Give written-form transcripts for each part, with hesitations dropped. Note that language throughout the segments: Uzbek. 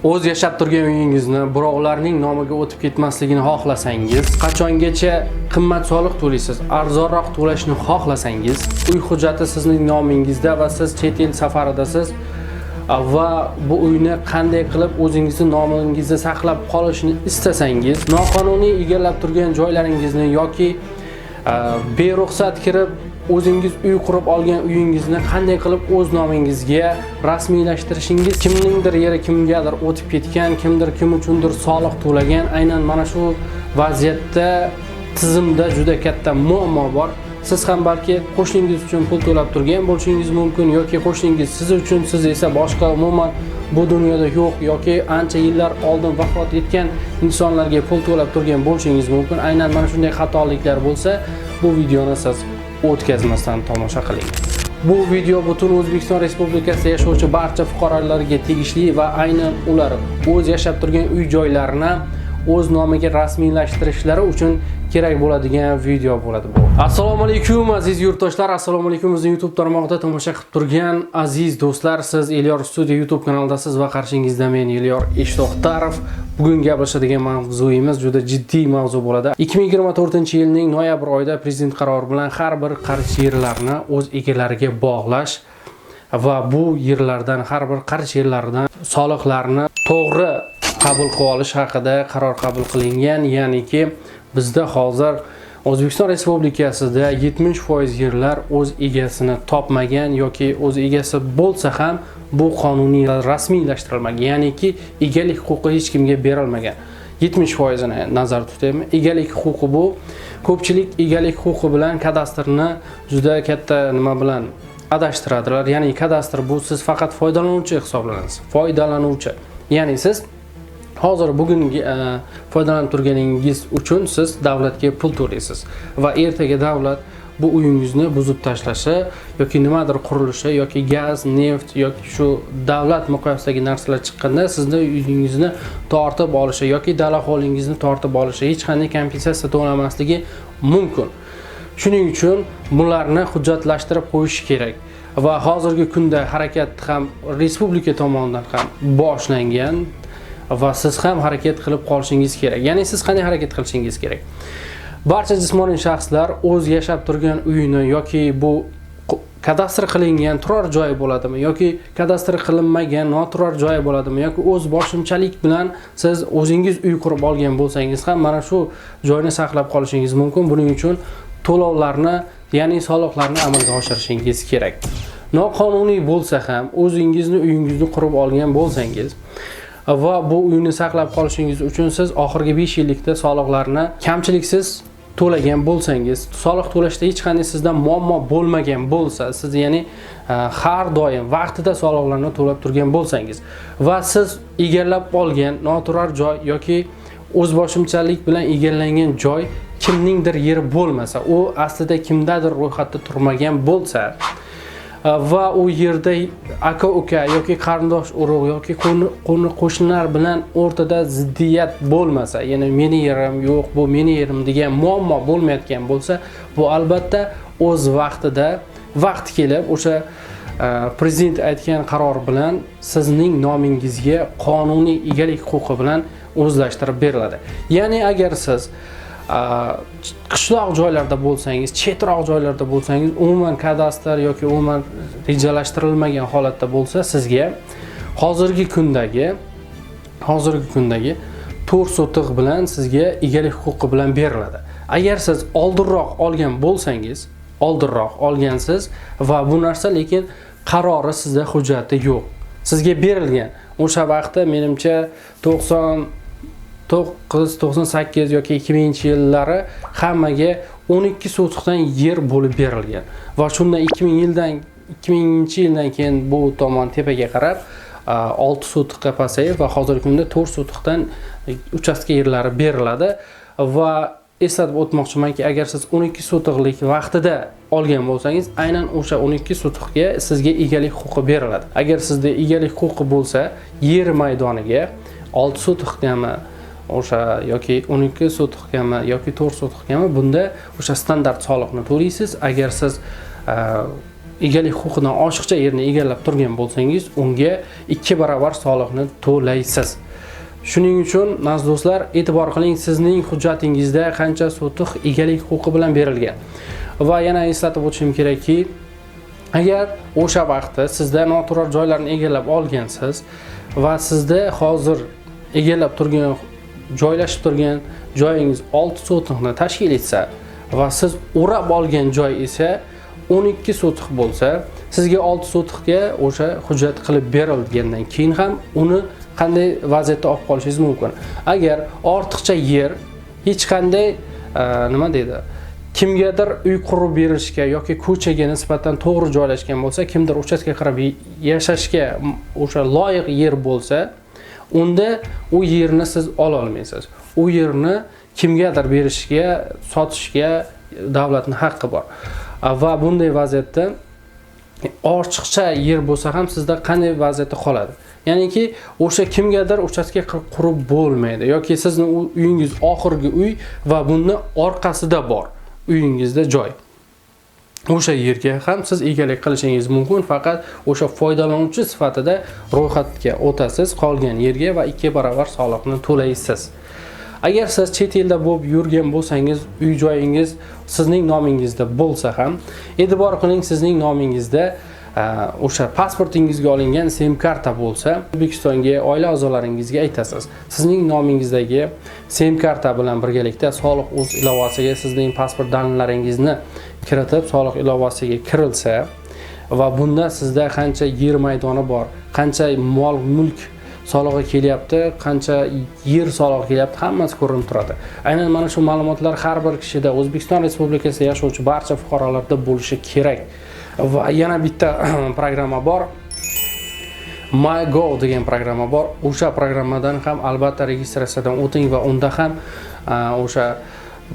O'z yashab turgan uyingizni birovlarning nomiga o'tib ketmasligini xohlasangiz, qachongacha qimmat soliq to'laysiz, arzonroq to'lashni xohlasangiz, uy hujjati sizning nomingizda va siz chet el safaridasiz va bu uyni qanday qilib o'zingizning nomingizda saqlab qolishni istasangiz, noqonuniy egallab turgan joylaringizni yoki beruxsat kirib o'zingiz uy qurib olgan uyingizni qanday qilib o'z nomingizga rasmiylashtirishingiz, kimningdir yeri kimgadir o'tib ketgan, kimdir kim uchundir soliq to'lagan, aynan mana shu vaziyatda tizimda juda katta muammo bor. Siz ham balki qo'shningiz uchun pul to'lab turgan bo'lishingiz mumkin yoki qo'shningiz siz uchun, siz esa boshqa umuman bu dunyoda yo'q yoki ancha yillar oldin vafot etgan insonlarga pul to'lab turgan bo'lishingiz mumkin. Aynan mana shunday xatoliklar bo'lsa, bu videoni siz o'tkazmasdan tomosha qiling. Bu video butun O'zbekiston Respublikasida yashovchi barcha fuqarolarga tegishli va aynan ular o'z yashab turgan uy-joylarini o'z nomiga rasmiylashtirishlari uchun kerak bo'ladigan video bo'ladi bu. Assalomu alaykum aziz yurtdoshlar, assalomu alaykum bizning YouTube tarmog'ida tomosha qilib turgan aziz do'stlar, siz Elyor Studio YouTube kanalidasiz va qarshingizda men Elyor Eshtoqtarov. Bugun gaplashadigan mavzuyimiz juda jiddiy mavzu bo'ladi. 2024-yilning noyabr oyida prezident qarori bilan har bir qarz yerlarni o'z egalariga bog'lash va bu yerlardan har bir qarz yerlaridan soliqlarni to'g'ri qabul qilib olish haqida qaror qabul qilingan. Ya'niki bizda hozir O'zbekiston Respublikasida 70% yerlar o'z egasini topmagan yoki o'z egasi bo'lsa ham bu qonuniy rasmiylashtirilmagan. Ya'niki egalik huquqi hech kimga berilmagan. 70% ni nazarda tutaymi? Egalik huquqi bu ko'pchilik egalik huquqi bilan kadastrni juda katta nima bilan adashtiradilar. Ya'ni kadastr bu siz faqat foydalanuvchi hisoblanasiz. Foydalanuvchi. Ya'ni siz hozir bugungi foydalanib turganingiz uchun siz davlatga pul to'laysiz va ertaga davlat bu uyingizni buzib tashlashi yoki nimadir qurilishi yoki gaz, neft yoki shu davlat miqyosidagi narsalar chiqqanda sizni uyingizni tortib olishi yoki dala holingizni tortib olishi, hech qanday kompensatsiya to'lamasligi mumkin. Shuning uchun bularni hujjatlashtirib qo'yish kerak. Va hozirgi kunda harakat ham respublika tomonidan ham boshlangan va siz ham harakat qilib qolishingiz kerak. Ya'ni siz qanday harakat qilishingiz kerak? Barcha jismoniy shaxslar o'z yashab turgan uyini yoki bu kadastr qilingan turar joy bo'ladimi yoki kadastr qilinmagan noturar joy bo'ladimi yoki o'z boshimchalik bilan siz o'zingiz uy qurib olgan bo'lsangiz ham mana shu joyni saqlab qolishingiz mumkin. Buning uchun to'lovlarni, ya'ni soliqlarni amalga oshirishingiz kerak. Noqonuniy bo'lsa ham o'zingizni uyingizni qurib olgan bo'lsangiz va bu uyni saqlab qolishingiz uchun siz oxirgi 5 yillikda soliqlarni kamchiliksiz to'lagan bo'lsangiz, soliq to'lashda hech qanday sizdan muammo bo'lmagan bo'lsa, siz ya'ni har doim vaqtida soliqlarni to'lab turgan bo'lsangiz va siz egallab olgan noturar joy yoki o'zboshimchalik bilan egallangan joy kimningdir yeri bo'lmasa, u aslida kimdadir ro'yxatda turmagan bo'lsa va u yerda aka-uka yoki qarindosh urug' yoki qo'shnilar bilan o'rtada ziddiyat bo'lmasa, ya'ni meni yerim yo'q, bu meni yerim degan muammo bo'lmayotgan bo'lsa, bu albatta o'z vaqtida vaqt kelib o'sha prezident aytgan qaror bilan sizning nomingizga qonuniy egalik huquqi bilan o'zlashtirib beriladi. Ya'ni agar siz qishloq joylarda bo'lsangiz, chetroq joylarda bo'lsangiz, umuman kadastr yoki umuman rejalashtirilmagan holatda bo'lsa, sizga hozirgi kundagi 4 sotiq bilan sizga egalik huquqi bilan beriladi. Agar siz oldinroq olgansiz va bu narsa lekin qarori sizda hujjati yo'q. Sizga berilgan. O'sha vaqtda menimcha 98 yoki 2000-yillari hammaga 12 sotiqdan yer bo'lib berilgan. Va shundan 2000-yildan keyin bu tomon tepaga qarab 6 sotiqqa pasayib va hozirgi kunda 4 sotiqdan uchastka yerlari beriladi va eslatib o'tmoqchimanki, agar siz 12 sotiqlik vaqtida olgan bo'lsangiz, aynan o'sha 12 sotiqga sizga egalik huquqi beriladi. Agar sizda egalik huquqi bo'lsa, yer maydoniga 6 sotiqgami o'sha yoki 12 sotiqgami yoki 4 sotiqgami bunda o'sha standart soliqni to'laysiz. Agar siz egalik huquqidan oshiqcha yerni egallab turgan bo'lsangiz, unga 2 barobar soliqni to'laysiz. Shuning uchun, aziz do'stlar, e'tibor qiling, sizning hujjatingizda qancha sotix egalik huquqi bilan berilgan. Va yana eslatib o'tishim kerakki, agar o'sha vaqtda sizda noturar joylarni egallab olgansiz va sizda hozir egallab turgan, joylashib turgan joyingiz 6 sotixni tashkil etsa va siz o'rab olgan joy esa 12 sotix bo'lsa, sizga 6 sotixga o'sha hujjat qilib berilgandan keyin ham uni qanday vaziyatda olib qolishingiz mumkin. Agar ortiqcha yer hech qanday nima deydi, kimgadir uy qurib berishga yoki ko'chaga nisbatan to'g'ri joylashgan bo'lsa, kimdir uchastka qirib yashashga o'sha loyiq yer bo'lsa, unda u yerni siz ola olmaysiz. U yerni kimgadir berishga, sotishga davlatning haqqi bor. Va bunday vaziyatda ortiqcha yer bo'lsa ham sizda qanday vaziyatda qoladi? Ya'niki o'sha kimgadir uchastka qurib bo'lmaydi yoki sizning uyingiz oxirgi uy va bunning orqasida bor uyingizda joy. O'sha yerga ham siz egalik qilishingiz mumkin, faqat o'sha foydalanuvchi sifatida ro'yxatga o'tasiz, qolgan yerga va 2 barobar soliqni to'laysiz. Agar siz chet elda bo'lib yurgan bo'lsangiz, uy joyingiz sizning nomingizda bo'lsa ham, e'tibor qiling, sizning nomingizda o'sha pasportingizga olingan SIM karta bo'lsa, O'zbekistonga oila a'zolaringizga aytasiz. Sizning nomingizdagi SIM karta bilan birgalikda soliq o'z ilovasiga sizning pasport dalilalaringizni kiritib, soliq ilovasiga kirilsa va bunda sizda qancha yer maydoni bor, qancha mol mulk solig'i kelyapti, qancha yer solig'i kelyapti, hammasi ko'rinib turadi. Aynan mana shu ma'lumotlar har bir kishida, O'zbekiston Respublikasida yashovchi barcha fuqarolarda bo'lishi kerak. Va yana bitta programma bor. MyGov degan programma bor. O'sha programmadan ham albatta registratsiyadan o'ting va unda ham o'sha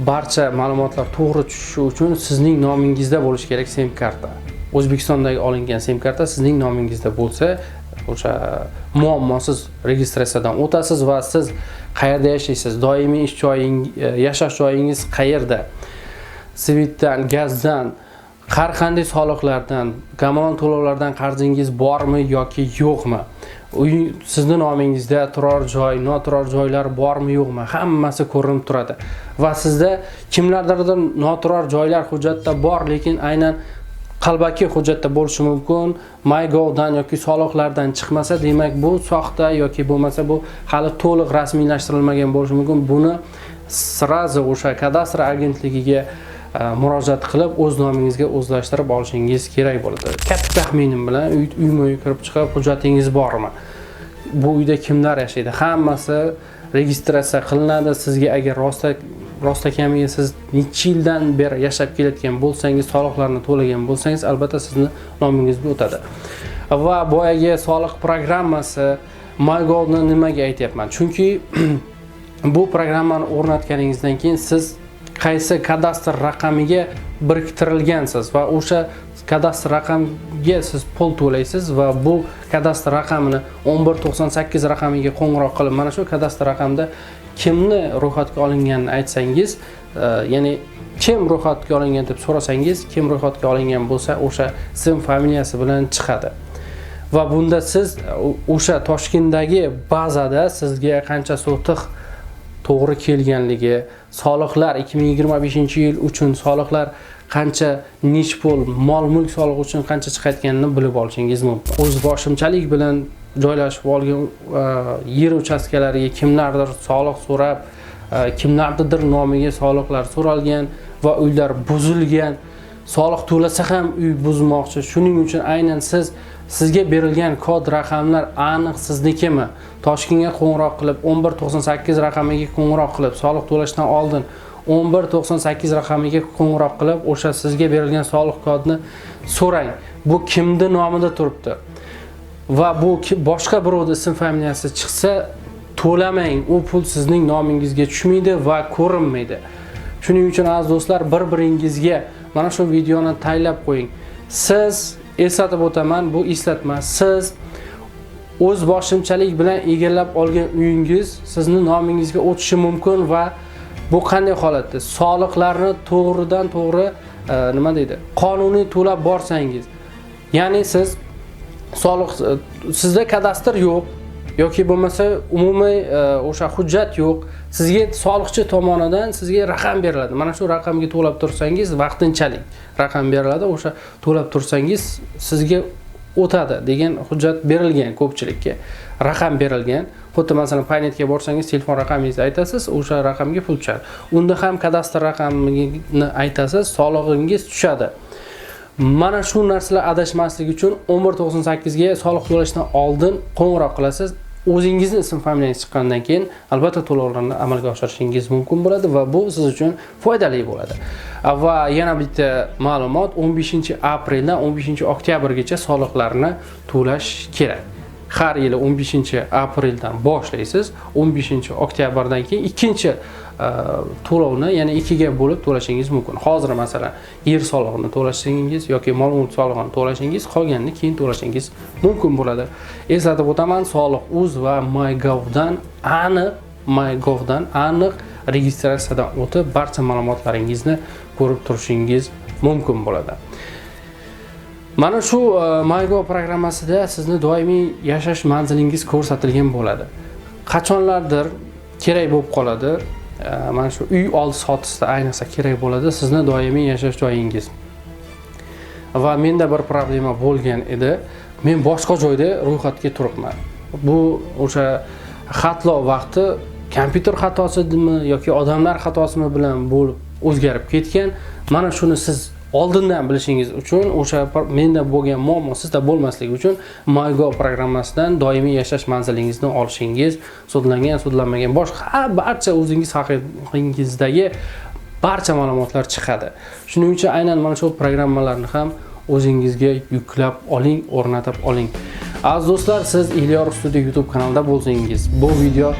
barcha ma'lumotlar to'g'ri tushishi uchun sizning nomingizda bo'lishi kerak SIM karta. O'zbekistondagi olingan SIM karta sizning nomingizda bo'lsa, o'sha muammosiz registratsiyadan o'tasiz va siz qayerda yashaysiz, doimiy ish joyingiz, yashash joyingiz qayerda, svitdan, gazdan, har qanday soliqlardan, kommunal to'lovlardan qarzingiz bormi yoki yo'qmi? Sizning nomingizda turar joy, noturar joylar bormi yo'qmi? Hammasi ko'rinib turadi. Va sizda kimlardir noturar joylar hujjatda bor, lekin aynan qalbaki hujjatda bo'lishi mumkin. MyGovdan yoki soliqlardan chiqmasa, demak bu soxta yoki bo'lmasa bu hali to'liq rasmiylashtirilmagan bo'lishi mumkin. Buni sirazi o'sha kadastr agentligiga murojaat qilib o'z nomingizga o'zlashtirib olishingiz kerak bo'ladi. Katta taxminim bilan uyma-uy kirib chiqib hujjatingiz bormi? Bu uyda kimlar yashaydi? Hammasi registratsiya qilinadi. Sizga agar rostakamiga siz necha yildan beri yashab kelayotgan bo'lsangiz, soliqlarni to'lagan bo'lsangiz, albatta sizni nomingizga o'tadi. Va boyagi soliq programmasi MyGovni nimaga aytyapman? Chunki bu programmani o'rnatganingizdan keyin siz qaysi kadastr raqamiga biriktirilgansiz va o'sha kadastr raqamiga siz pul to'laysiz va bu kadastr raqamini 1198 raqamiga qo'ng'iroq qilib, mana shu kadastr raqamda kimni ro'yxatga olinganini aytsangiz, ya'ni kim ro'yxatga olingan deb so'rasangiz, kim ro'yxatga olingan bo'lsa, o'sha ism, familiyasi bilan chiqadi. Va bunda siz o'sha Toshkentdagi bazada sizga qancha sotix to'g'ri kelganligi, soliqlar 2025-yil uchun soliqlar qancha, nech pul, mol mulk solig'i uchun qancha chiqayotganini bilib olishingiz mumkin. O'z boshimchalik bilan joylashib olgan yer uchastkalariga kimlardir soliq so'rab, kimlardir nomiga soliqlar so'ralgan va uylar buzilgan, soliq to'lasa ham uy buzmoqchi. Shuning uchun aynan sizga berilgan kod raqamlar aniq siznikimi? Toshkentga qo'ng'iroq qilib 1198 raqamiga qo'ng'iroq qilib, soliq to'lashdan oldin 1198 raqamiga qo'ng'iroq qilib, o'sha sizga berilgan soliq kodini so'rang. Bu kimning nomida turibdi? Va bu boshqa birovning ism familiyasi chiqsa, to'lamang. U pul sizning nomingizga tushmaydi va ko'rinmaydi. Shuning uchun aziz do'stlar, bir-biringizga mana shu videoni taylab qo'ying. Siz, eslatib o'taman, bu eslatma, siz o'z boshimchalik bilan egallab olgan uyingiz sizning nomingizga o'tishi mumkin va bu qanday holatda? Soliqlarni to'g'ridan to'g'ri nima deydi? Qonuniy to'lab borsangiz Ya'ni siz soliq sizda kadastr yo'q yoki bo'lmasa umumiy o'sha hujjat yo'q. Sizga soliqchi tomonidan sizga raqam beriladi. Mana shu raqamga to'lab tursangiz, vaqtinchalik raqam beriladi. O'sha to'lab tursangiz sizga o'tadi degan hujjat berilgan ko'pchilikka. Raqam berilgan. Xuddi masalan Paynetga borsangiz, telefon raqamingizni aytasiz, o'sha raqamga pul tushadi. Unda ham kadastr raqamini aytasiz, solig'ingiz tushadi. Mana shu narsalar adashmaslik uchun 1198 ga soliq to'lashdan oldin qo'ng'iroq qilasiz. O'zingizni ism familiyangiz chiqqandan keyin albatta to'lovlarni amalga oshirishingiz mumkin bo'ladi va bu siz uchun foydali bo'ladi. Va yana bitta ma'lumot, 15-apreldan 15-oktyabrgacha soliqlarni to'lash kerak. Har yili 15-apreldan boshlaysiz, 15-oktyabrdan keyin ikkinchi to'lovni, ya'ni 2 ga bo'lib to'lashingiz mumkin. Hozir masalan yer solig'ini to'lashingiz yoki mol-mulk solig'ini to'lashingiz, qolganini keyin to'lashingiz mumkin bo'ladi. Eslatib o'taman, Soliq.uz va MyGovdan aniq registratsiyadan o'tib barcha ma'lumotlaringizni ko'rib turishingiz mumkin bo'ladi. Mana shu MyGov programmasida sizni doimiy yashash manzilingiz ko'rsatilgan bo'ladi. Qachonlardir kerak bo'lib qoladi. Mana shu uy oldi sotisida ayniqsa kerak bo'ladi sizni doimiy yashash joyingiz. Va menda bir problema bo'lgan edi. Men boshqa joyda ro'yxatga turibman. Bu o'sha xatlov vaqti kompyuter xatosidimi yoki odamlar xatosimi bilan bo'lib o'zgarib ketgan. Mana shuni siz oldindan bilishingiz uchun, o'sha menda bo'lgan muammo sizda bo'lmasligi uchun MyGov programmasidan doimiy yashash manzilingizni olishingiz, sudlangan, sudlanmagan, boshqa barcha o'zingiz haqingizdagi barcha ma'lumotlar chiqadi. Shuning uchun aynan mana shu programmalarni ham o'zingizga yuklab oling, o'rnatib oling. Aziz do'stlar, siz Elyor Studio YouTube kanalida bo'lsangiz, bu video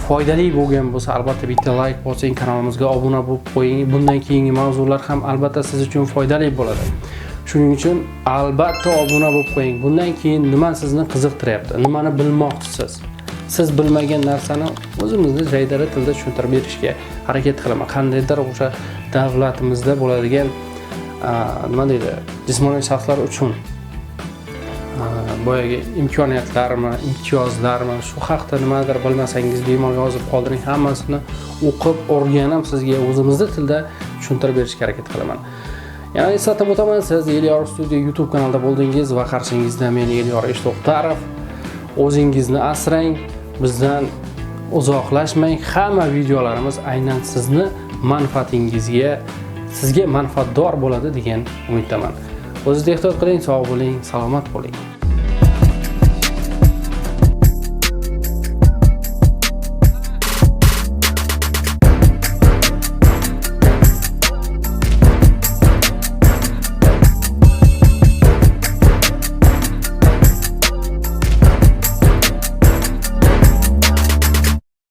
foydali bo'lgan bo'lsa, albatta bitta like bosing, kanalimizga obuna bo'lib qo'ying. Bundan keyingi mavzular ham albatta siz uchun foydali bo'ladi. Shuning uchun albatta obuna bo'lib qo'ying. Bundan keyin nima sizni qiziqtiryapti? Nimani bilmoqchisiz? Siz bilmagan narsani o'zimizni jaydari tilda tushuntirib berishga harakat qilaman. Qandaydir o'sha davlatimizda bo'ladigan nima deydi, jismoniy shaxslar uchun boyaga imkoniyatlarmi, imtiyozlarmi, shu haqda nimadir bilmasangiz bemalol yozib qoldiring, hammasini o'qib, o'rganib sizga o'zimizning tilda tushuntirib berishga harakat qilaman. Yana eslatib o'taman, siz Elyor Studio YouTube kanalida bo'ldingiz va qarshingizda men Elyor Eshto'xtarov. O'zingizni asrang, bizdan uzoqlashmang. Hamma videolarimiz aynan sizni manfaatingizga, sizga manfaatdor bo'ladi degan umiddaman. O'zingizni ehtiyot qiling, sog' bo'ling, salomat bo'ling.